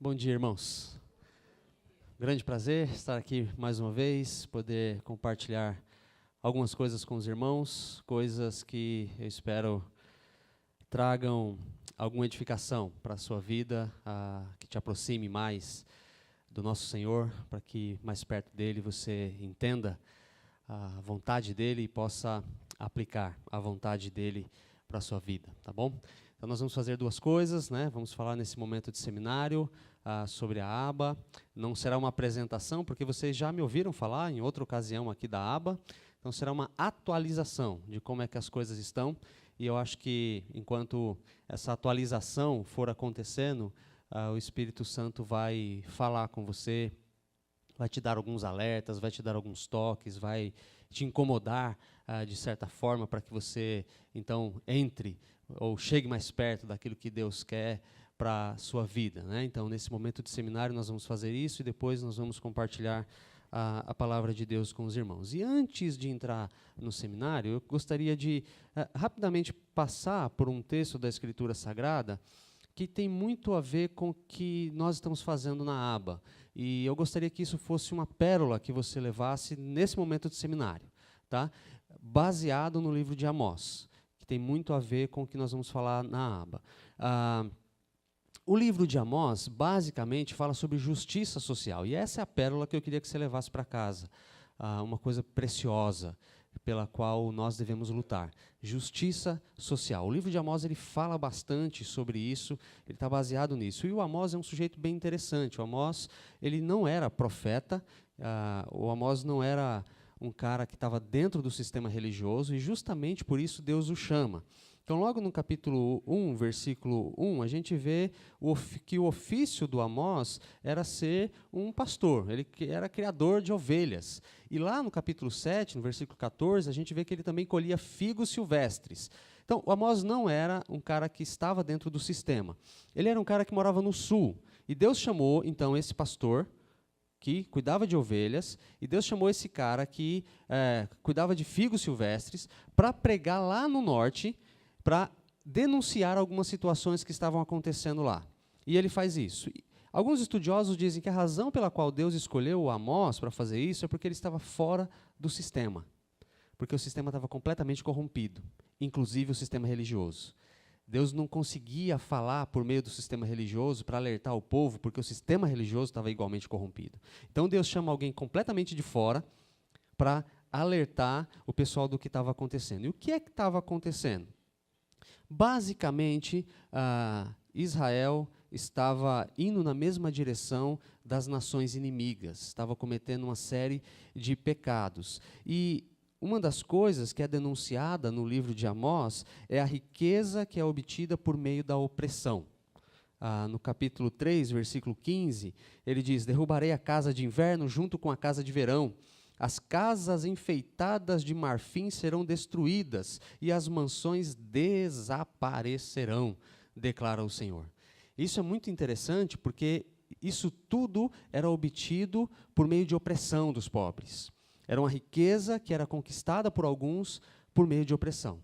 Bom dia, irmãos. Grande prazer estar aqui mais uma vez, poder compartilhar algumas coisas com os irmãos, coisas que eu espero tragam alguma edificação para a sua vida, que te aproxime mais do nosso Senhor, para que mais perto dele você entenda a vontade dele e possa aplicar a vontade dele para a sua vida, tá bom? Então nós vamos fazer duas coisas, né? Vamos falar nesse momento de seminário sobre a aba. Não será uma apresentação, porque vocês já me ouviram falar em outra ocasião aqui da aba. Então será uma atualização de como é que as coisas estão. E eu acho que enquanto essa atualização for acontecendo, o Espírito Santo vai falar com você, vai te dar alguns alertas, vai te dar alguns toques, vai te incomodar de certa forma para que você então entre ou chegue mais perto daquilo que Deus quer para a sua vida, né? Então, nesse momento de seminário, nós vamos fazer isso e depois nós vamos compartilhar a palavra de Deus com os irmãos. E antes de entrar no seminário, eu gostaria de rapidamente passar por um texto da Escritura Sagrada que tem muito a ver com o que nós estamos fazendo na aba. E eu gostaria que isso fosse uma pérola que você levasse nesse momento de seminário, tá? Baseado no livro de Amós, que tem muito a ver com o que nós vamos falar na aba. O livro de Amós, basicamente, fala sobre justiça social. E essa é a pérola que eu queria que você levasse para casa. Uma coisa preciosa pela qual nós devemos lutar. Justiça social. O livro de Amós ele fala bastante sobre isso, ele está baseado nisso. E o Amós é um sujeito bem interessante. O Amós ele não era profeta, o Amós não era um cara que estava dentro do sistema religioso, e justamente por isso Deus o chama. Então, logo no capítulo 1, versículo 1, a gente vê que o ofício do Amós era ser um pastor, ele era criador de ovelhas. E lá no capítulo 7, no versículo 14, a gente vê que ele também colhia figos silvestres. Então, o Amós não era um cara que estava dentro do sistema, ele era um cara que morava no sul. E Deus chamou, então, esse pastor, que cuidava de ovelhas, e Deus chamou esse cara que cuidava de figos silvestres, para pregar lá no norte, para denunciar algumas situações que estavam acontecendo lá. E ele faz isso. Alguns estudiosos dizem que a razão pela qual Deus escolheu o Amós para fazer isso é porque ele estava fora do sistema. Porque o sistema estava completamente corrompido, inclusive o sistema religioso. Deus não conseguia falar por meio do sistema religioso para alertar o povo, porque o sistema religioso estava igualmente corrompido. Então Deus chama alguém completamente de fora para alertar o pessoal do que estava acontecendo. E o que é que estava acontecendo? Basicamente, Israel estava indo na mesma direção das nações inimigas, estava cometendo uma série de pecados. E uma das coisas que é denunciada no livro de Amós é a riqueza que é obtida por meio da opressão. No capítulo 3, versículo 15, ele diz: derrubarei a casa de inverno junto com a casa de verão. As casas enfeitadas de marfim serão destruídas e as mansões desaparecerão, declara o Senhor. Isso é muito interessante porque isso tudo era obtido por meio de opressão dos pobres. Era uma riqueza que era conquistada por alguns por meio de opressão.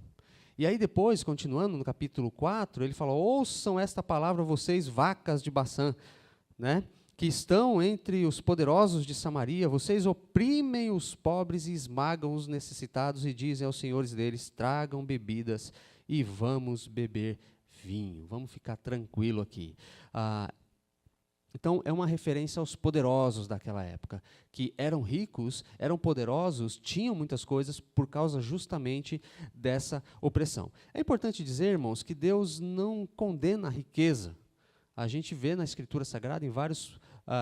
E aí depois, continuando no capítulo 4, ele fala: ouçam esta palavra vocês, vacas de Baçã, né? Que estão entre os poderosos de Samaria, vocês oprimem os pobres e esmagam os necessitados e dizem aos senhores deles: tragam bebidas e vamos beber vinho. Vamos ficar tranquilo aqui. Então, é uma referência aos poderosos daquela época, que eram ricos, eram poderosos, tinham muitas coisas por causa justamente dessa opressão. É importante dizer, irmãos, que Deus não condena a riqueza. A gente vê na Escritura Sagrada, em vários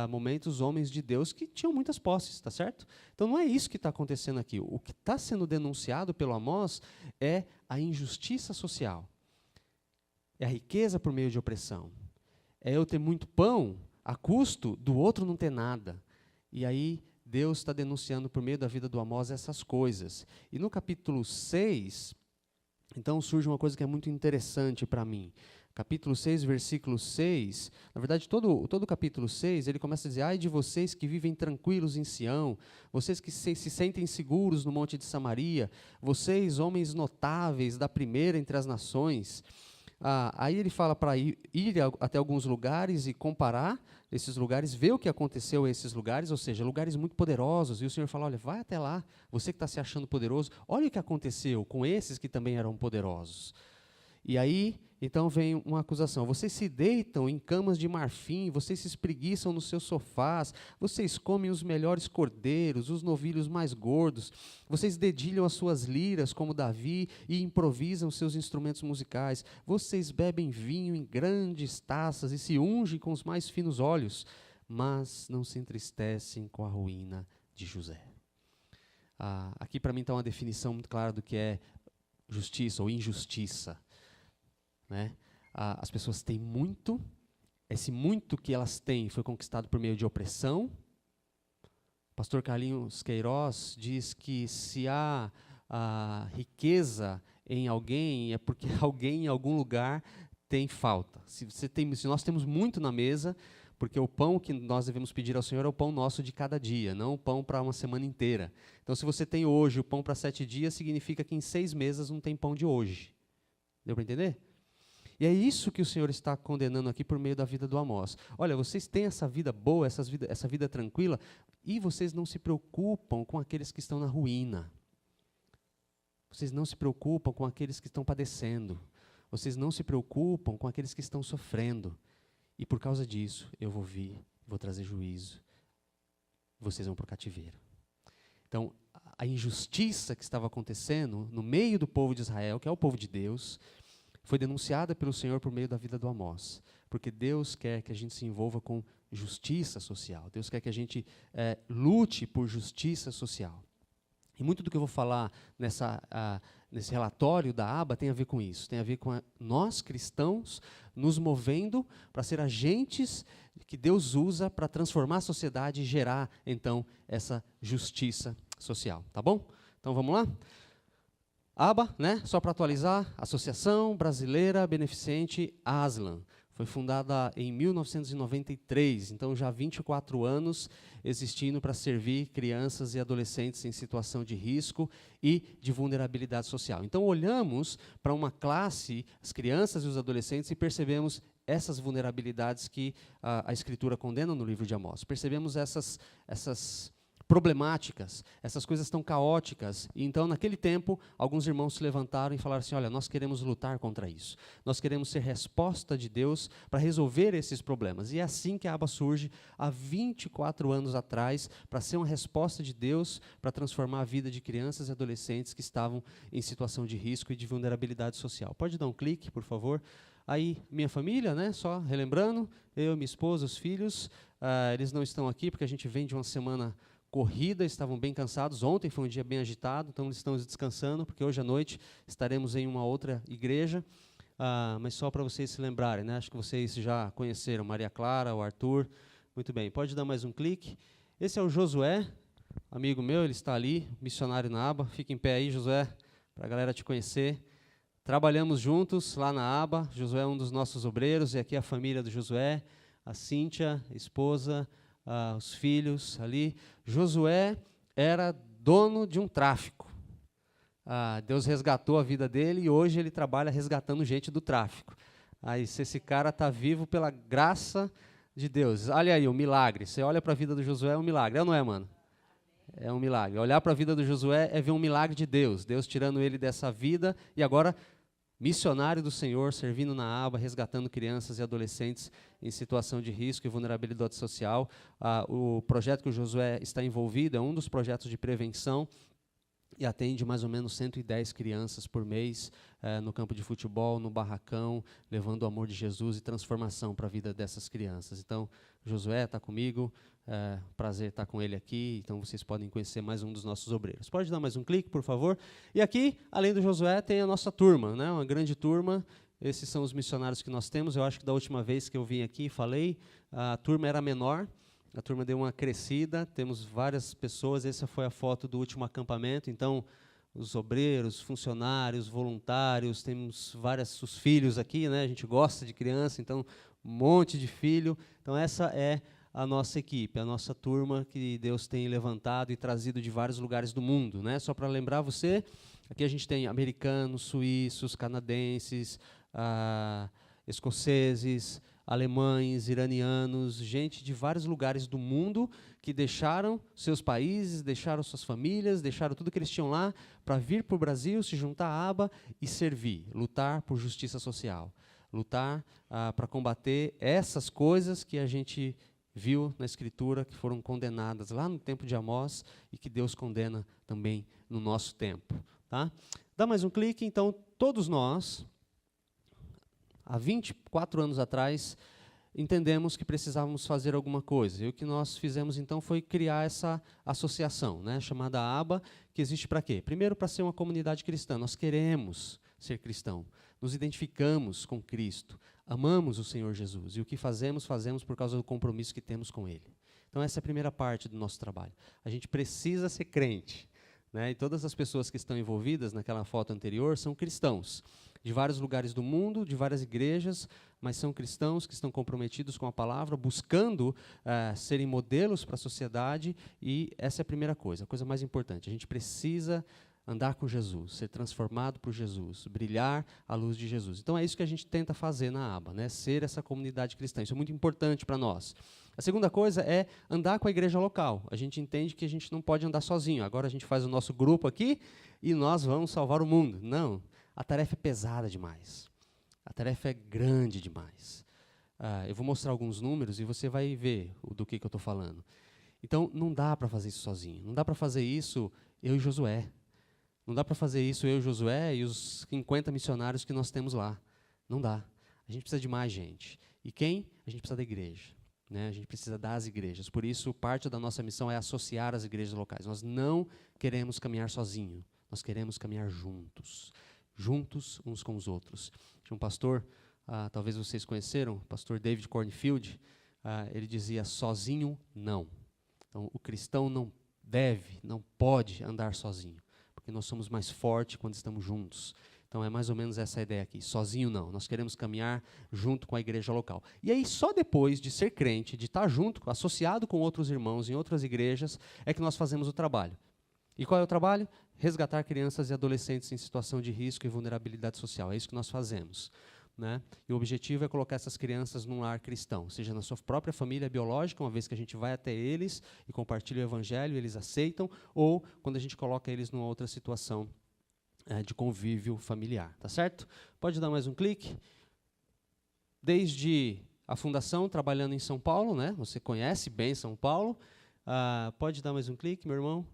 momentos, homens de Deus que tinham muitas posses, está certo? Então não é isso que está acontecendo aqui. O que está sendo denunciado pelo Amós é a injustiça social. É a riqueza por meio de opressão. É eu ter muito pão a custo do outro não ter nada. E aí Deus está denunciando por meio da vida do Amós essas coisas. E no capítulo 6, então surge uma coisa que é muito interessante para mim. Capítulo 6, versículo 6, na verdade, todo o capítulo 6, ele começa a dizer: ai de vocês que vivem tranquilos em Sião, vocês que se sentem seguros no monte de Samaria, vocês, homens notáveis da primeira entre as nações, Aí ele fala para até alguns lugares e comparar esses lugares, ver o que aconteceu a esses lugares, ou seja, lugares muito poderosos. E o Senhor fala, olha, vai até lá, você que está se achando poderoso, olha o que aconteceu com esses que também eram poderosos. E aí, então vem uma acusação. Vocês se deitam em camas de marfim, vocês se espreguiçam nos seus sofás, vocês comem os melhores cordeiros, os novilhos mais gordos, vocês dedilham as suas liras como Davi e improvisam seus instrumentos musicais, vocês bebem vinho em grandes taças e se ungem com os mais finos óleos, mas não se entristecem com a ruína de José. Aqui para mim está uma definição muito clara do que é justiça ou injustiça. Né? As pessoas têm muito, esse muito que elas têm foi conquistado por meio de opressão. O pastor Carlinhos Queiroz diz que se há riqueza em alguém, é porque alguém em algum lugar tem falta. Se nós temos muito na mesa, porque o pão que nós devemos pedir ao Senhor é o pão nosso de cada dia, não o pão para uma semana inteira. Então, se você tem hoje o pão para 7 dias, significa que em 6 meses não tem pão de hoje. Deu para entender? E é isso que o Senhor está condenando aqui por meio da vida do Amós. Olha, vocês têm essa vida boa, essa vida tranquila, e vocês não se preocupam com aqueles que estão na ruína. Vocês não se preocupam com aqueles que estão padecendo. Vocês não se preocupam com aqueles que estão sofrendo. E por causa disso, eu vou vir, vou trazer juízo. Vocês vão para o cativeiro. Então, a injustiça que estava acontecendo no meio do povo de Israel, que é o povo de Deus, foi denunciada pelo Senhor por meio da vida do Amós, porque Deus quer que a gente se envolva com justiça social, Deus quer que a gente lute por justiça social. E muito do que eu vou falar nesse relatório da aba tem a ver com isso, tem a ver com nós cristãos nos movendo para ser agentes que Deus usa para transformar a sociedade e gerar, então, essa justiça social, tá bom? Então vamos lá? ABA, né, só para atualizar, Associação Brasileira Beneficente Aslan. Foi fundada em 1993, então já há 24 anos existindo para servir crianças e adolescentes em situação de risco e de vulnerabilidade social. Então olhamos para uma classe, as crianças e os adolescentes, e percebemos essas vulnerabilidades que a Escritura condena no livro de Amós. Percebemos essas problemáticas, essas coisas tão caóticas. E então, naquele tempo, alguns irmãos se levantaram e falaram assim, olha, nós queremos lutar contra isso. Nós queremos ser resposta de Deus para resolver esses problemas. E é assim que a aba surge há 24 anos atrás, para ser uma resposta de Deus, para transformar a vida de crianças e adolescentes que estavam em situação de risco e de vulnerabilidade social. Pode dar um clique, por favor? Aí, minha família, né, só relembrando, eu, minha esposa, os filhos, eles não estão aqui porque a gente vem de uma semana corrida, estavam bem cansados. Ontem foi um dia bem agitado, então eles estão descansando, porque hoje à noite estaremos em uma outra igreja. Mas só para vocês se lembrarem, né? Acho que vocês já conheceram Maria Clara, o Arthur. Muito bem, pode dar mais um clique. Esse é o Josué, amigo meu, ele está ali, missionário na aba. Fica em pé aí, Josué, para a galera te conhecer. Trabalhamos juntos lá na aba. Josué é um dos nossos obreiros, e aqui a família do Josué, a Cíntia, esposa, os filhos ali. Josué era dono de um tráfico. Deus resgatou a vida dele e hoje ele trabalha resgatando gente do tráfico. Aí, se esse cara está vivo pela graça de Deus, olha aí o milagre. Você olha para a vida do Josué, é um milagre, não é, mano? É um milagre. Olhar para a vida do Josué é ver um milagre de Deus. Deus tirando ele dessa vida e agora missionário do Senhor, servindo na aba, resgatando crianças e adolescentes em situação de risco e vulnerabilidade social. O projeto que o Josué está envolvido é um dos projetos de prevenção e atende mais ou menos 110 crianças por mês no campo de futebol, no barracão, levando o amor de Jesus e transformação para a vida dessas crianças. Então, Josué está comigo, prazer estar com ele aqui, então vocês podem conhecer mais um dos nossos obreiros. Pode dar mais um clique, por favor? E aqui, além do Josué, tem a nossa turma, né? Uma grande turma. Esses são os missionários que nós temos. Eu acho que da última vez que eu vim aqui e falei, a turma era menor, a turma deu uma crescida, temos várias pessoas, essa foi a foto do último acampamento, então os obreiros, funcionários, voluntários, temos os filhos aqui, né? A gente gosta de criança, então um monte de filho. Então essa é a nossa equipe, a nossa turma que Deus tem levantado e trazido de vários lugares do mundo, né? Só para lembrar você, aqui a gente tem americanos, suíços, canadenses, escoceses, alemães, iranianos, gente de vários lugares do mundo que deixaram seus países, deixaram suas famílias, deixaram tudo que eles tinham lá para vir para o Brasil, se juntar à aba e servir, lutar por justiça social, lutar para combater essas coisas que a gente viu na Escritura, que foram condenadas lá no tempo de Amós e que Deus condena também no nosso tempo. Tá? Dá mais um clique. Então, todos nós, há 24 anos atrás, entendemos que precisávamos fazer alguma coisa. E o que nós fizemos, então, foi criar essa associação, né, chamada ABA, que existe para quê? Primeiro, para ser uma comunidade cristã. Nós queremos ser cristão. Nos identificamos com Cristo. Amamos o Senhor Jesus. E o que fazemos, fazemos por causa do compromisso que temos com Ele. Então, essa é a primeira parte do nosso trabalho. A gente precisa ser crente. Né? E todas as pessoas que estão envolvidas naquela foto anterior são cristãos, de vários lugares do mundo, de várias igrejas, mas são cristãos que estão comprometidos com a palavra, buscando serem modelos para a sociedade, e essa é a primeira coisa, a coisa mais importante. A gente precisa andar com Jesus, ser transformado por Jesus, brilhar à luz de Jesus. Então é isso que a gente tenta fazer na ABA, né? Ser essa comunidade cristã. Isso é muito importante para nós. A segunda coisa é andar com a igreja local. A gente entende que a gente não pode andar sozinho. Agora a gente faz o nosso grupo aqui e nós vamos salvar o mundo. Não, a tarefa é pesada demais. A tarefa é grande demais. Eu vou mostrar alguns números e você vai ver do que eu estou falando. Então, não dá para fazer isso sozinho. Não dá para fazer isso eu e Josué. Não dá para fazer isso eu e Josué e os 50 missionários que nós temos lá. Não dá. A gente precisa de mais gente. E quem? A gente precisa da igreja. Né? A gente precisa das igrejas. Por isso, parte da nossa missão é associar as igrejas locais. Nós não queremos caminhar sozinho. Nós queremos caminhar juntos. Juntos uns com os outros. Tinha um pastor, talvez vocês conheceram, o pastor David Cornfield, ele dizia, sozinho não. Então, o cristão não deve, não pode andar sozinho. Porque nós somos mais fortes quando estamos juntos. Então é mais ou menos essa a ideia aqui. Sozinho não. Nós queremos caminhar junto com a igreja local. E aí só depois de ser crente, de estar junto, associado com outros irmãos em outras igrejas, é que nós fazemos o trabalho. E qual é o trabalho? Resgatar crianças e adolescentes em situação de risco e vulnerabilidade social. É isso que nós fazemos. Né? E o objetivo é colocar essas crianças num lar cristão, seja na sua própria família biológica, uma vez que a gente vai até eles e compartilha o evangelho, eles aceitam, ou quando a gente coloca eles numa outra situação de convívio familiar, tá certo? Pode dar mais um clique. Desde a fundação, trabalhando em São Paulo, né? Você conhece bem São Paulo. Pode dar mais um clique, meu irmão?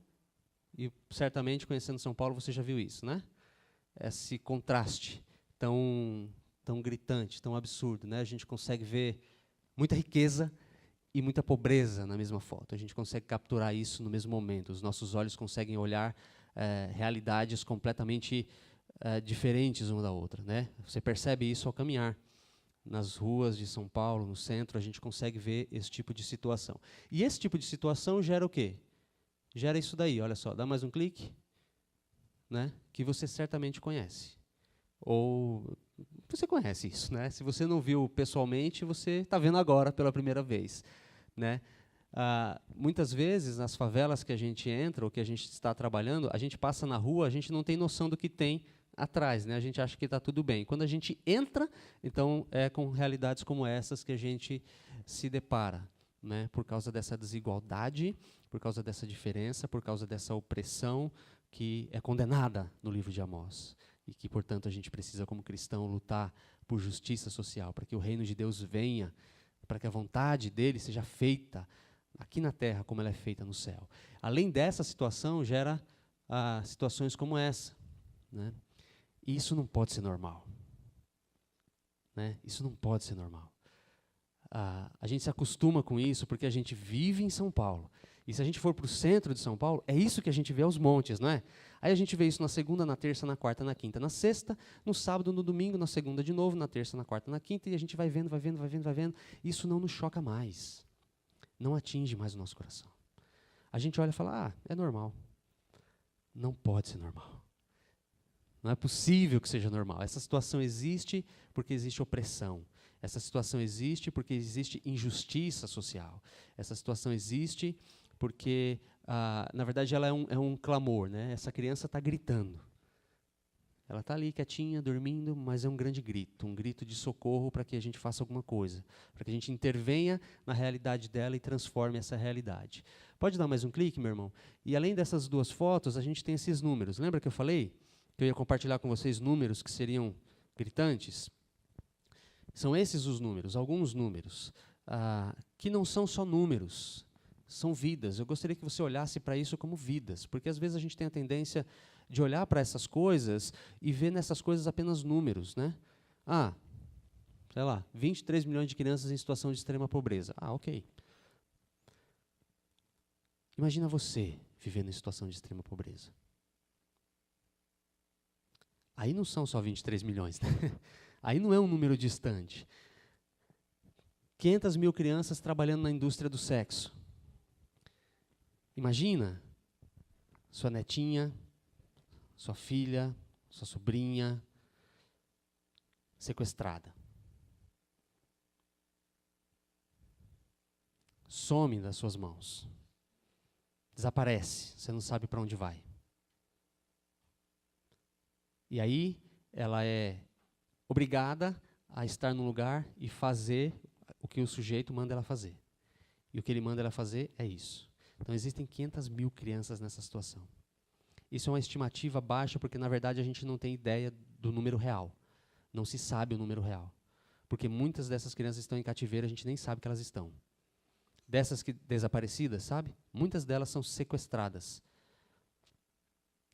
E certamente, conhecendo São Paulo, você já viu isso, né? Esse contraste tão gritante, tão absurdo, né? A gente consegue ver muita riqueza e muita pobreza na mesma foto. A gente consegue capturar isso no mesmo momento. Os nossos olhos conseguem olhar realidades completamente diferentes uma da outra, né? Você percebe isso ao caminhar nas ruas de São Paulo, no centro, a gente consegue ver esse tipo de situação. E esse tipo de situação gera o quê? Gera isso daí, olha só, dá mais um clique, né? Que você certamente conhece. Ou você conhece isso, né? Se você não viu pessoalmente, você está vendo agora pela primeira vez, né? Muitas vezes, nas favelas que a gente entra, ou que a gente está trabalhando, a gente passa na rua, a gente não tem noção do que tem atrás, né? A gente acha que está tudo bem. Quando a gente entra, então, é com realidades como essas que a gente se depara, né? Por causa dessa desigualdade, por causa dessa diferença, por causa dessa opressão que é condenada no livro de Amós. E que, portanto, a gente precisa, como cristão, lutar por justiça social, para que o reino de Deus venha, para que a vontade dele seja feita aqui na terra como ela é feita no céu. Além dessa situação, gera situações como essa, né? E isso não pode ser normal. Né? Isso não pode ser normal. A gente se acostuma com isso porque a gente vive em São Paulo. E se a gente for para o centro de São Paulo, é isso que a gente vê aos montes, não é? Aí a gente vê isso na segunda, na terça, na quarta, na quinta, na sexta, no sábado, no domingo, na segunda de novo, na terça, na quarta, na quinta, e a gente vai vendo, vai vendo, vai vendo, vai vendo. Isso não nos choca mais. Não atinge mais o nosso coração. A gente olha e fala, é normal. Não pode ser normal. Não é possível que seja normal. Essa situação existe porque existe opressão. Essa situação existe porque existe injustiça social. Essa situação existe porque, na verdade, ela é um clamor. Né? Essa criança está gritando. Ela está ali quietinha, dormindo, mas é um grande grito, um grito de socorro para que a gente faça alguma coisa, para que a gente intervenha na realidade dela e transforme essa realidade. Pode dar mais um clique, meu irmão? E além dessas duas fotos, a gente tem esses números. Lembra que eu falei que eu ia compartilhar com vocês números que seriam gritantes? São esses os números, alguns números, que não são só números, são vidas. Eu gostaria que você olhasse para isso como vidas, porque às vezes a gente tem a tendência de olhar para essas coisas e ver nessas coisas apenas números, né? Sei lá, 23 milhões de crianças em situação de extrema pobreza. Ok. Imagina você vivendo em situação de extrema pobreza. Aí não são só 23 milhões, né? Aí não é um número distante. 500 mil crianças trabalhando na indústria do sexo. Imagina sua netinha, sua filha, sua sobrinha, sequestrada. Some das suas mãos. Desaparece, você não sabe para onde vai. E aí, ela é obrigada a estar num lugar e fazer o que o sujeito manda ela fazer. E o que ele manda ela fazer é isso. Então, existem 500 mil crianças nessa situação. Isso é uma estimativa baixa, porque, na verdade, a gente não tem ideia do número real. Não se sabe o número real. Porque muitas dessas crianças estão em cativeiro, a gente nem sabe que elas estão. Dessas desaparecidas, sabe? Muitas delas são sequestradas.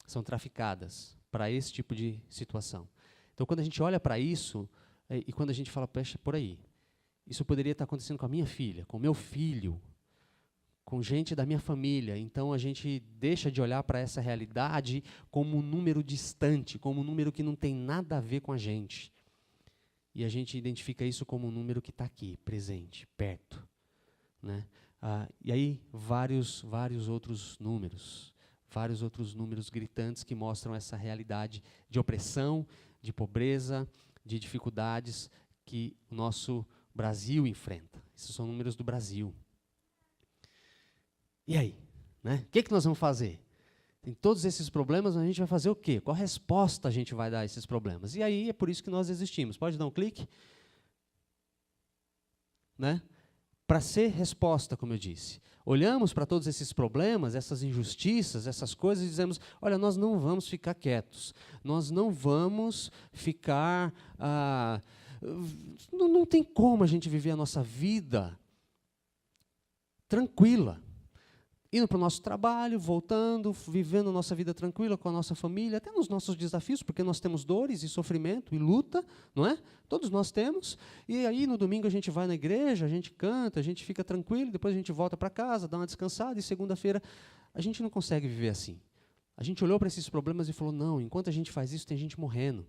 São traficadas para esse tipo de situação. Então, quando a gente olha para isso, e quando a gente fala, pecha, por aí, isso poderia estar acontecendo com a minha filha, com o meu filho, com gente da minha família. Então, a gente deixa de olhar para essa realidade como um número distante, como um número que não tem nada a ver com a gente. E a gente identifica isso como um número que está aqui, presente, perto. Né? E aí, vários outros números gritantes que mostram essa realidade de opressão, de pobreza, de dificuldades que o nosso Brasil enfrenta. Esses são números do Brasil. E aí? Né? O que nós vamos fazer? Tem todos esses problemas, a gente vai fazer o quê? Qual resposta a gente vai dar a esses problemas? E aí é por isso que nós existimos. Pode dar um clique? Né? Para ser resposta, como eu disse. Olhamos para todos esses problemas, essas injustiças, essas coisas, e dizemos, olha, nós não vamos ficar quietos. Nós não vamos ficar... não tem como a gente viver a nossa vida tranquila. Indo para o nosso trabalho, voltando, vivendo a nossa vida tranquila com a nossa família, até nos nossos desafios, porque nós temos dores e sofrimento e luta, não é? Todos nós temos. E aí, no domingo, a gente vai na igreja, a gente canta, a gente fica tranquilo, depois a gente volta para casa, dá uma descansada, e segunda-feira a gente não consegue viver assim. A gente olhou para esses problemas e falou, não, enquanto a gente faz isso, tem gente morrendo.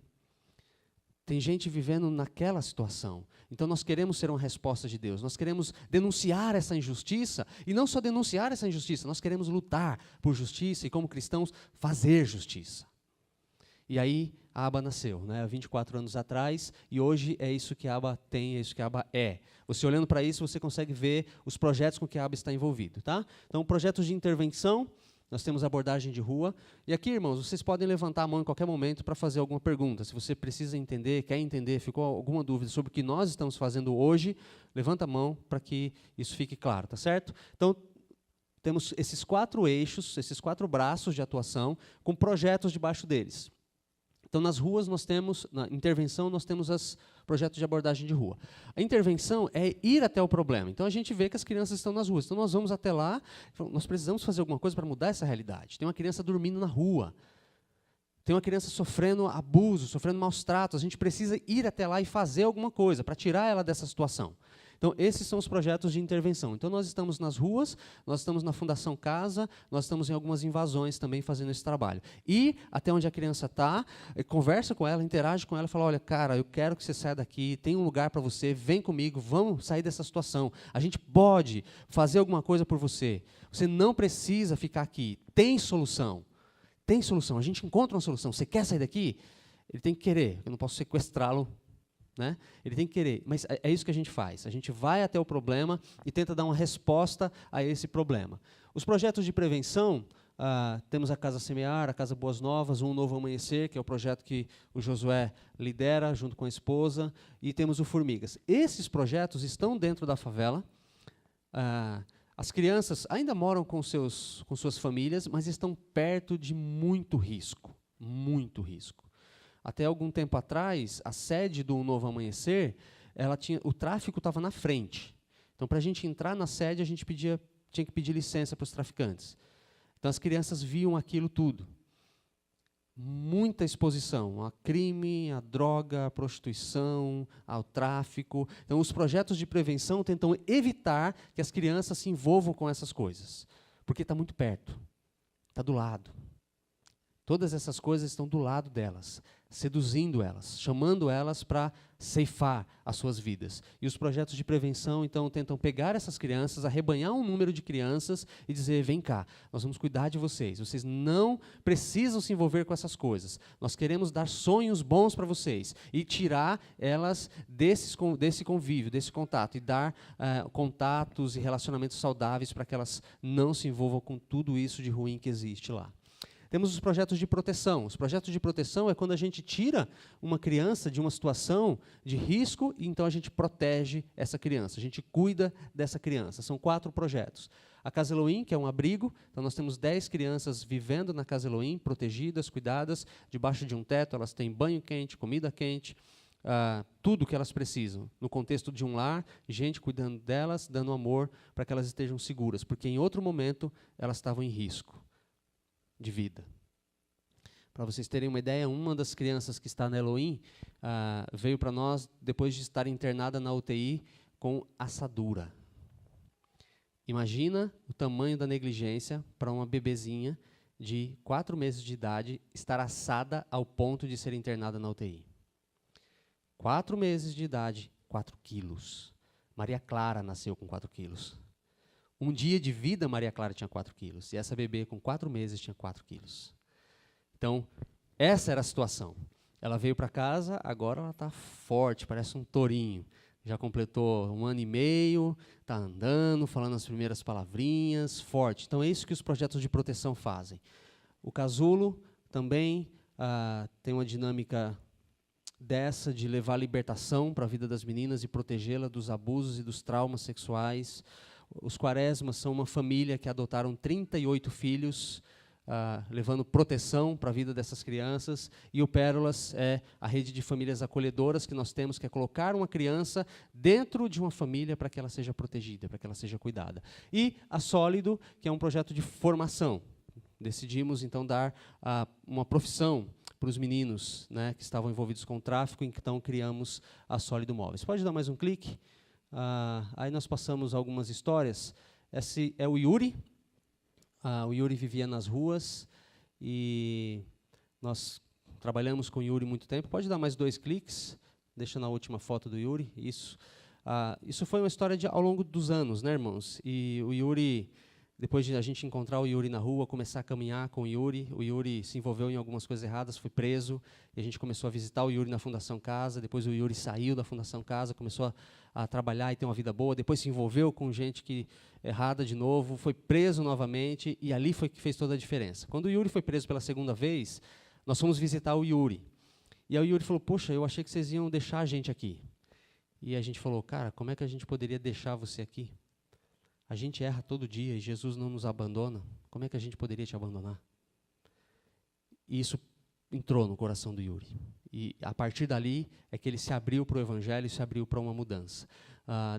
Tem gente vivendo naquela situação. Então, nós queremos ser uma resposta de Deus. Nós queremos denunciar essa injustiça. E não só denunciar essa injustiça, nós queremos lutar por justiça e, como cristãos, fazer justiça. E aí, a ABA nasceu, né, há 24 anos atrás, e hoje é isso que a ABA tem, é isso que a ABA é. Você olhando para isso, você consegue ver os projetos com que a ABA está envolvido. Tá? Então, projetos de intervenção. Nós temos abordagem de rua. E aqui, irmãos, vocês podem levantar a mão em qualquer momento para fazer alguma pergunta. Se você precisa entender, quer entender, ficou alguma dúvida sobre o que nós estamos fazendo hoje, levanta a mão para que isso fique claro, tá certo? Então, temos esses 4 eixos, esses 4 braços de atuação, com projetos debaixo deles. Então, nas ruas, nós temos, na intervenção, nós temos os projetos de abordagem de rua. A intervenção é ir até o problema. Então, a gente vê que as crianças estão nas ruas. Então, nós vamos até lá, nós precisamos fazer alguma coisa para mudar essa realidade. Tem uma criança dormindo na rua. Tem uma criança sofrendo abuso, sofrendo maus tratos. A gente precisa ir até lá e fazer alguma coisa para tirar ela dessa situação. Então, esses são os projetos de intervenção. Então, nós estamos nas ruas, nós estamos na Fundação Casa, nós estamos em algumas invasões também fazendo esse trabalho. E, até onde a criança está, conversa com ela, interage com ela, fala, olha, cara, eu quero que você saia daqui, tem um lugar para você, vem comigo, vamos sair dessa situação. A gente pode fazer alguma coisa por você. Você não precisa ficar aqui. Tem solução. Tem solução. A gente encontra uma solução. Você quer sair daqui? Ele tem que querer. Eu não posso sequestrá-lo. Né? Ele tem que querer, mas é isso que a gente faz. A gente vai até o problema e tenta dar uma resposta a esse problema. Os projetos de prevenção, Temos a Casa Semear, a Casa Boas Novas, Um Novo Amanhecer, que é o projeto que o Josué lidera junto com a esposa, e temos o Formigas. Esses projetos estão dentro da favela. As crianças ainda moram com suas famílias, mas estão perto de muito risco, muito risco. Até algum tempo atrás, a sede do Um Novo Amanhecer, o tráfico estava na frente. Então, para a gente entrar na sede, a gente tinha que pedir licença para os traficantes. Então, as crianças viam aquilo tudo. Muita exposição a crime, a droga, a prostituição, ao tráfico. Então, os projetos de prevenção tentam evitar que as crianças se envolvam com essas coisas, porque está muito perto, está do lado. Todas essas coisas estão do lado delas, seduzindo elas, chamando elas para ceifar as suas vidas. E os projetos de prevenção, então, tentam pegar essas crianças, arrebanhar um número de crianças e dizer, vem cá, nós vamos cuidar de vocês. Vocês não precisam se envolver com essas coisas. Nós queremos dar sonhos bons para vocês e tirar elas desse convívio, desse contato, e dar contatos e relacionamentos saudáveis para que elas não se envolvam com tudo isso de ruim que existe lá. Temos os projetos de proteção. Os projetos de proteção é quando a gente tira uma criança de uma situação de risco e então a gente protege essa criança, a gente cuida dessa criança. São 4 projetos. A Casa Elohim, que é um abrigo, então nós temos 10 crianças vivendo na Casa Elohim, protegidas, cuidadas, debaixo de um teto, elas têm banho quente, comida quente, tudo que elas precisam, no contexto de um lar, gente cuidando delas, dando amor para que elas estejam seguras, porque em outro momento elas estavam em risco de vida. Para vocês terem uma ideia, uma das crianças que está na Elohim veio para nós depois de estar internada na UTI com assadura. Imagina o tamanho da negligência para uma bebezinha de 4 meses de idade estar assada ao ponto de ser internada na UTI. 4 meses de idade, 4 quilos. Maria Clara nasceu com 4 quilos. Um dia de vida, Maria Clara tinha 4 quilos. E essa bebê, com 4 meses, tinha 4 quilos. Então, essa era a situação. Ela veio para casa, agora ela está forte, parece um tourinho. Já completou 1 ano e meio, está andando, falando as primeiras palavrinhas, forte. Então, é isso que os projetos de proteção fazem. O casulo também tem uma dinâmica dessa de levar libertação para a vida das meninas e protegê-la dos abusos e dos traumas sexuais. Os Quaresmas são uma família que adotaram 38 filhos, levando proteção para a vida dessas crianças. E o Pérolas é a rede de famílias acolhedoras que nós temos, que é colocar uma criança dentro de uma família para que ela seja protegida, para que ela seja cuidada. E a Sólido, que é um projeto de formação. Decidimos, então, dar uma profissão para os meninos, né, que estavam envolvidos com o tráfico, então criamos a Sólido Móveis. Pode dar mais um clique? Aí nós passamos algumas histórias. Esse é o Yuri. O Yuri vivia nas ruas e nós trabalhamos com o Yuri muito tempo. Pode dar mais 2 cliques, deixa na última foto do Yuri. Isso foi uma história ao longo dos anos, né, irmãos? E o Yuri, depois de a gente encontrar o Yuri na rua, começar a caminhar com o Yuri se envolveu em algumas coisas erradas, foi preso, e a gente começou a visitar o Yuri na Fundação Casa. Depois o Yuri saiu da Fundação Casa, começou a trabalhar e ter uma vida boa, depois se envolveu com gente errada de novo, foi preso novamente, e ali foi que fez toda a diferença. Quando o Yuri foi preso pela 2ª vez, nós fomos visitar o Yuri. E aí o Yuri falou, poxa, eu achei que vocês iam deixar a gente aqui. E a gente falou, cara, como é que a gente poderia deixar você aqui? A gente erra todo dia e Jesus não nos abandona. Como é que a gente poderia te abandonar? E isso entrou no coração do Yuri. E a partir dali é que ele se abriu para o Evangelho e se abriu para uma mudança.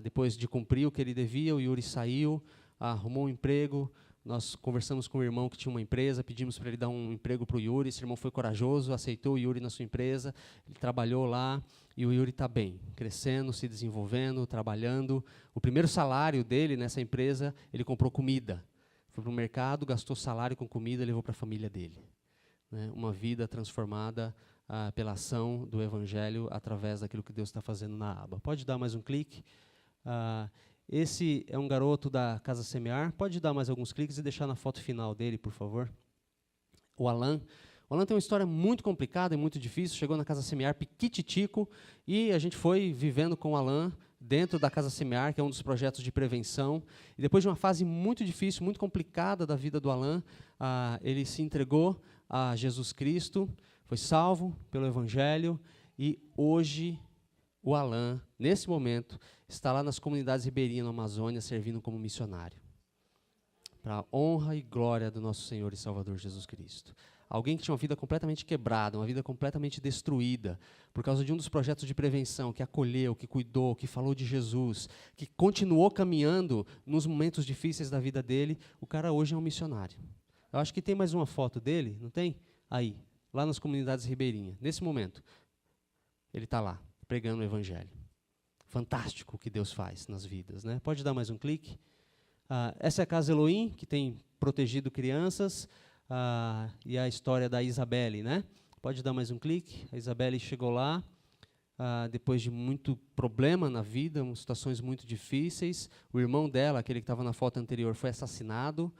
Depois de cumprir o que ele devia, o Yuri saiu, arrumou um emprego. Nós conversamos com o irmão que tinha uma empresa, pedimos para ele dar um emprego para o Yuri. Esse irmão foi corajoso, aceitou o Yuri na sua empresa, ele trabalhou lá e o Yuri está bem, crescendo, se desenvolvendo, trabalhando. O primeiro salário dele nessa empresa, ele comprou comida. Foi para o mercado, gastou salário com comida e levou para a família dele. Né? Uma vida transformada pela ação do Evangelho através daquilo que Deus está fazendo na aba. Pode dar mais um clique. Esse é um garoto da Casa Semear. Pode dar mais alguns cliques e deixar na foto final dele, por favor. O Alan. O Alan tem uma história muito complicada e muito difícil. Chegou na Casa Semear piquititico e a gente foi vivendo com o Alan dentro da Casa Semear, que é um dos projetos de prevenção. E depois de uma fase muito difícil, muito complicada da vida do Alan, ele se entregou a Jesus Cristo, foi salvo pelo Evangelho, e hoje o Alan, nesse momento, está lá nas comunidades ribeirinhas, na Amazônia, servindo como missionário, para a honra e glória do nosso Senhor e Salvador Jesus Cristo. Alguém que tinha uma vida completamente quebrada, uma vida completamente destruída, por causa de um dos projetos de prevenção, que acolheu, que cuidou, que falou de Jesus, que continuou caminhando nos momentos difíceis da vida dele, o cara hoje é um missionário. Eu acho que tem mais uma foto dele, não tem? Aí, lá nas comunidades ribeirinhas. Nesse momento, ele está lá, pregando o Evangelho. Fantástico o que Deus faz nas vidas, né? Pode dar mais um clique? Essa é a Casa Elohim, que tem protegido crianças, e a história da Isabelle, né? Pode dar mais um clique? A Isabelle chegou lá, depois de muito problema na vida, situações muito difíceis. O irmão dela, aquele que estava na foto anterior, foi assassinado,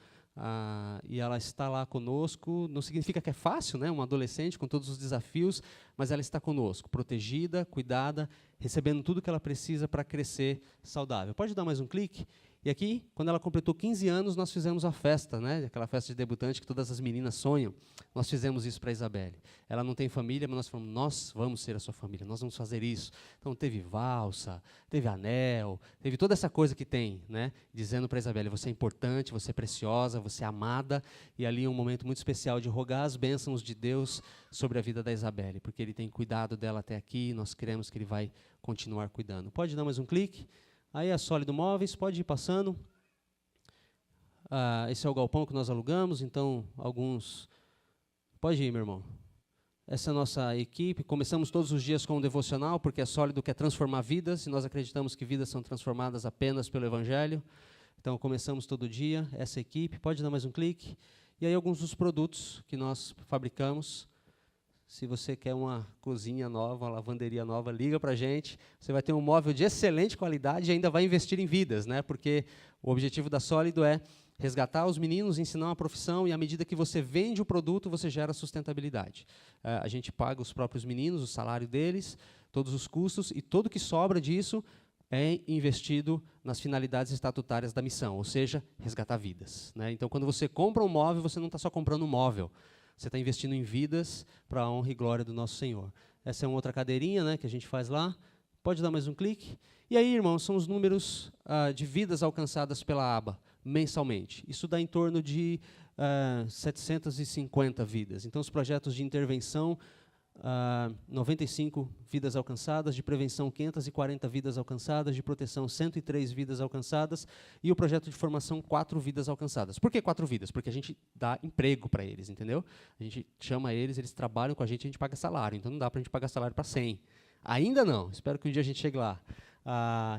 e ela está lá conosco. Não significa que é fácil, né? Uma adolescente com todos os desafios, mas ela está conosco, protegida, cuidada, recebendo tudo que ela precisa para crescer saudável. Pode dar mais um clique? E aqui, quando ela completou 15 anos, nós fizemos a festa, né? Aquela festa de debutante que todas as meninas sonham. Nós fizemos isso para a Isabelle. Ela não tem família, mas nós falamos, nós vamos ser a sua família, nós vamos fazer isso. Então teve valsa, teve anel, teve toda essa coisa que tem, né? Dizendo para a Isabelle, você é importante, você é preciosa, você é amada. E ali é um momento muito especial de rogar as bênçãos de Deus sobre a vida da Isabelle, porque Ele tem cuidado dela até aqui e nós queremos que Ele vai continuar cuidando. Pode dar mais um clique? Aí a Sólido Móveis, pode ir passando. Esse é o galpão que nós alugamos, então alguns... Pode ir, meu irmão. Essa é a nossa equipe. Começamos todos os dias com um devocional, porque a Sólido quer transformar vidas, e nós acreditamos que vidas são transformadas apenas pelo Evangelho. Então começamos todo dia, essa equipe. Pode dar mais um clique. E aí alguns dos produtos que nós fabricamos. Se você quer uma cozinha nova, uma lavanderia nova, liga para a gente. Você vai ter um móvel de excelente qualidade e ainda vai investir em vidas, né? Porque o objetivo da Sólido é resgatar os meninos, ensinar uma profissão, e à medida que você vende o produto, você gera sustentabilidade. A gente paga os próprios meninos, o salário deles, todos os custos, e tudo que sobra disso é investido nas finalidades estatutárias da missão, ou seja, resgatar vidas, né? Então, quando você compra um móvel, você não está só comprando um móvel. Você está investindo em vidas para a honra e glória do nosso Senhor. Essa é uma outra cadeirinha, né, que a gente faz lá. Pode dar mais um clique? E aí, irmãos, são os números de vidas alcançadas pela aba, mensalmente. Isso dá em torno de 750 vidas. Então, os projetos de intervenção, 95 vidas alcançadas, de prevenção 540 vidas alcançadas, de proteção 103 vidas alcançadas, e o projeto de formação 4 vidas alcançadas. Por que 4 vidas? Porque a gente dá emprego para eles, entendeu? A gente chama eles, eles trabalham com a gente paga salário, então não dá para a gente pagar salário para 100. Ainda não, espero que um dia a gente chegue lá.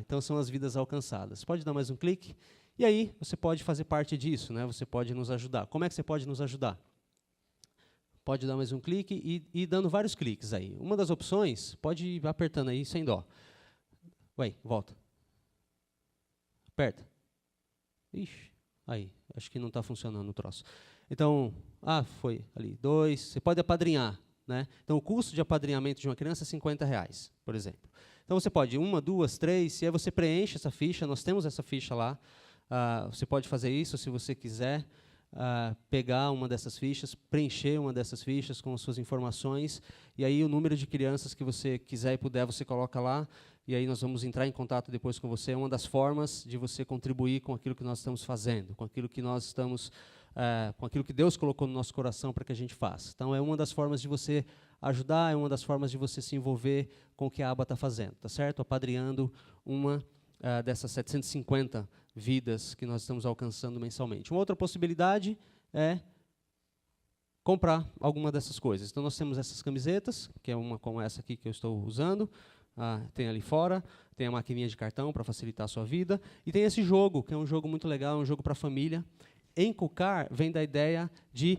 Então são as vidas alcançadas. Pode dar mais um clique? E aí você pode fazer parte disso, né? Você pode nos ajudar. Como é que você pode nos ajudar? Pode dar mais um clique e ir dando vários cliques aí. Uma das opções, pode ir apertando aí sem dó. Vai, volta. Aperta. Ixi, aí, acho que não está funcionando o troço. Então, foi ali, 2. Você pode apadrinhar, né? Então, o custo de apadrinhamento de uma criança é R$50, por exemplo. Então, você pode 1, 2, 3, e aí você preenche essa ficha, nós temos essa ficha lá. Você pode fazer isso se você quiser. Pegar uma dessas fichas, preencher uma dessas fichas com as suas informações, e aí o número de crianças que você quiser e puder, você coloca lá, e aí nós vamos entrar em contato depois com você. É uma das formas de você contribuir com aquilo que nós estamos fazendo, com aquilo que nós estamos, com aquilo que Deus colocou no nosso coração para que a gente faça. Então, é uma das formas de você ajudar, é uma das formas de você se envolver com o que a aba está fazendo, tá certo? Apadrinhando uma dessas 750 vidas que nós estamos alcançando mensalmente. Uma outra possibilidade é comprar alguma dessas coisas. Então, nós temos essas camisetas, que é uma como essa aqui que eu estou usando, tem ali fora, tem a maquininha de cartão para facilitar a sua vida, e tem esse jogo, que é um jogo muito legal, é um jogo para a família. Encucar vem da ideia de,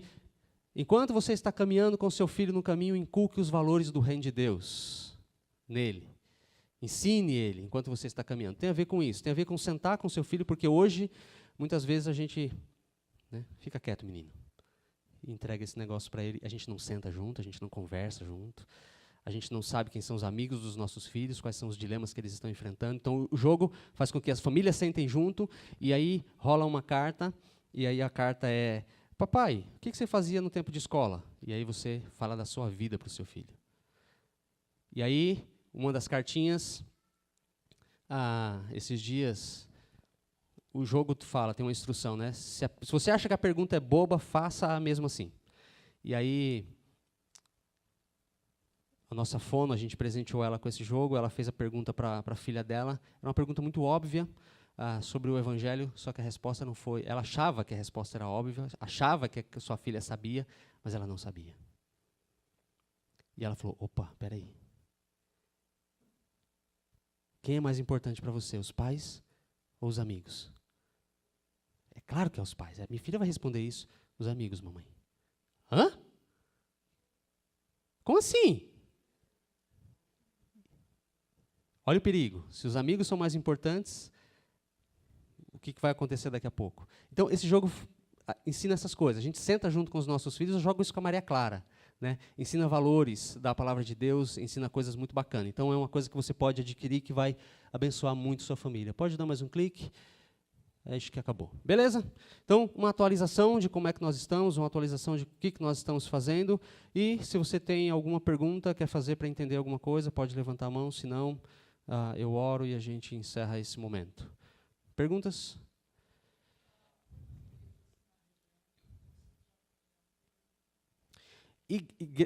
enquanto você está caminhando com seu filho no caminho, inculque os valores do reino de Deus nele. Ensine ele enquanto você está caminhando. Tem a ver com isso, tem a ver com sentar com seu filho, porque hoje, muitas vezes, a gente... fica quieto, menino. E entrega esse negócio para ele, a gente não senta junto, a gente não conversa junto. A gente não sabe quem são os amigos dos nossos filhos, quais são os dilemas que eles estão enfrentando. Então, o jogo faz com que as famílias sentem junto, e aí rola uma carta, e aí a carta é: papai, o que você fazia no tempo de escola? E aí você fala da sua vida para o seu filho. E aí, uma das cartinhas, esses dias, o jogo fala, tem uma instrução, né? Se você acha que a pergunta é boba, faça mesmo assim. E aí, a nossa fono, a gente presenteou ela com esse jogo, ela fez a pergunta para a filha dela. Era uma pergunta muito óbvia sobre o Evangelho, só que a resposta não foi. Ela achava que a resposta era óbvia, achava que a sua filha sabia, mas ela não sabia. E ela falou: opa, peraí. Quem é mais importante para você, os pais ou os amigos? É claro que é os pais. Minha filha vai responder isso. Os amigos, mamãe. Hã? Como assim? Olha o perigo. Se os amigos são mais importantes, o que vai acontecer daqui a pouco? Então, esse jogo ensina essas coisas. A gente senta junto com os nossos filhos, eu jogo isso com a Maria Clara. Né? Ensina valores da palavra de Deus, ensina coisas muito bacanas. Então, é uma coisa que você pode adquirir que vai abençoar muito sua família. Pode dar mais um clique? Acho que acabou. Beleza? Então, uma atualização de como é que nós estamos, uma atualização de o que nós estamos fazendo. E se você tem alguma pergunta, quer fazer para entender alguma coisa, pode levantar a mão, senão eu oro e a gente encerra esse momento. Perguntas?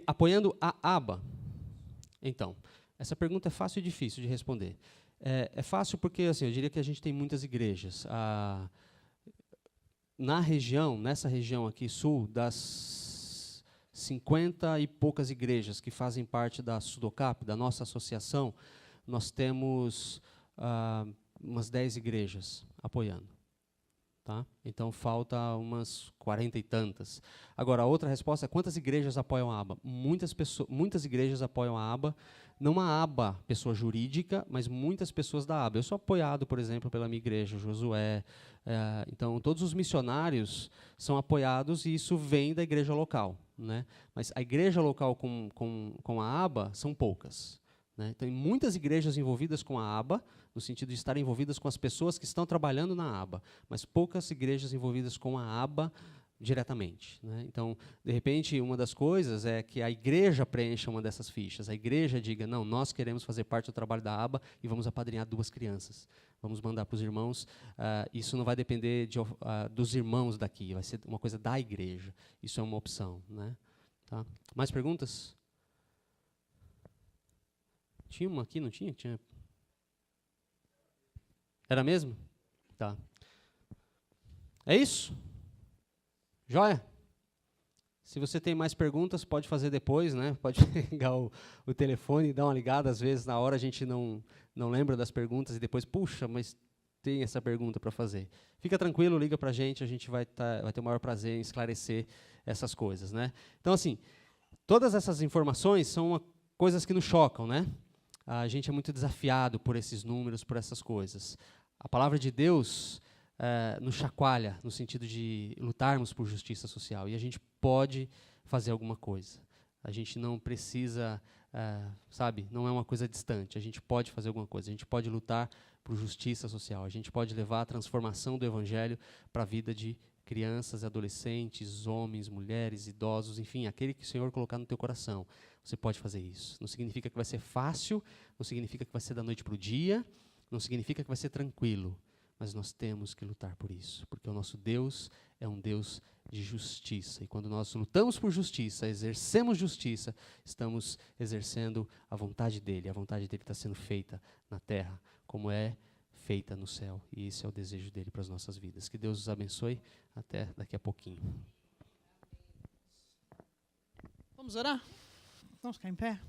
Apoiando a aba. Então, essa pergunta é fácil e difícil de responder. É fácil porque, assim, eu diria que a gente tem muitas igrejas. Nessa região aqui, sul, das 50 e poucas igrejas que fazem parte da Sudocap, da nossa associação, nós temos umas 10 igrejas apoiando. Tá? Então, falta umas 40 e tantas. Agora, a outra resposta é: quantas igrejas apoiam a aba? Muitas igrejas apoiam a aba, não uma aba, pessoa jurídica, mas muitas pessoas da aba. Eu sou apoiado, por exemplo, pela minha igreja, Josué. Então, todos os missionários são apoiados e isso vem da igreja local. Né? Mas a igreja local com a aba são poucas. Né? Tem muitas igrejas envolvidas com a aba, no sentido de estar envolvidas com as pessoas que estão trabalhando na aba, mas poucas igrejas envolvidas com a aba diretamente. Né? Então, de repente, uma das coisas é que a igreja preencha uma dessas fichas, a igreja diga: não, nós queremos fazer parte do trabalho da aba e vamos apadrinhar 2 crianças. Vamos mandar para os irmãos. Isso não vai depender dos irmãos daqui, vai ser uma coisa da igreja. Isso é uma opção. Né? Tá? Mais perguntas? Tinha uma aqui, não tinha? Tinha. Era mesmo? Tá. É isso? Joia? Se você tem mais perguntas, pode fazer depois, né? Pode pegar o telefone e dar uma ligada. Às vezes, na hora, a gente não lembra das perguntas e depois, puxa, mas tem essa pergunta para fazer. Fica tranquilo, liga para a gente vai ter o maior prazer em esclarecer essas coisas. Né? Então, assim, todas essas informações são coisas que nos chocam, né? A gente é muito desafiado por esses números, por essas coisas. A palavra de Deus nos chacoalha, no sentido de lutarmos por justiça social. E a gente pode fazer alguma coisa. A gente não precisa, não é uma coisa distante. A gente pode fazer alguma coisa. A gente pode lutar por justiça social. A gente pode levar a transformação do Evangelho para a vida de crianças, adolescentes, homens, mulheres, idosos, enfim, aquele que o Senhor colocar no teu coração. Você pode fazer isso. Não significa que vai ser fácil, não significa que vai ser da noite para o dia, não significa que vai ser tranquilo, mas nós temos que lutar por isso, porque o nosso Deus é um Deus de justiça. E quando nós lutamos por justiça, exercemos justiça, estamos exercendo a vontade dEle. A vontade dEle está sendo feita na terra, como é feita no céu. E esse é o desejo dEle para as nossas vidas. Que Deus os abençoe. Até daqui a pouquinho. Vamos orar? Vamos ficar em pé?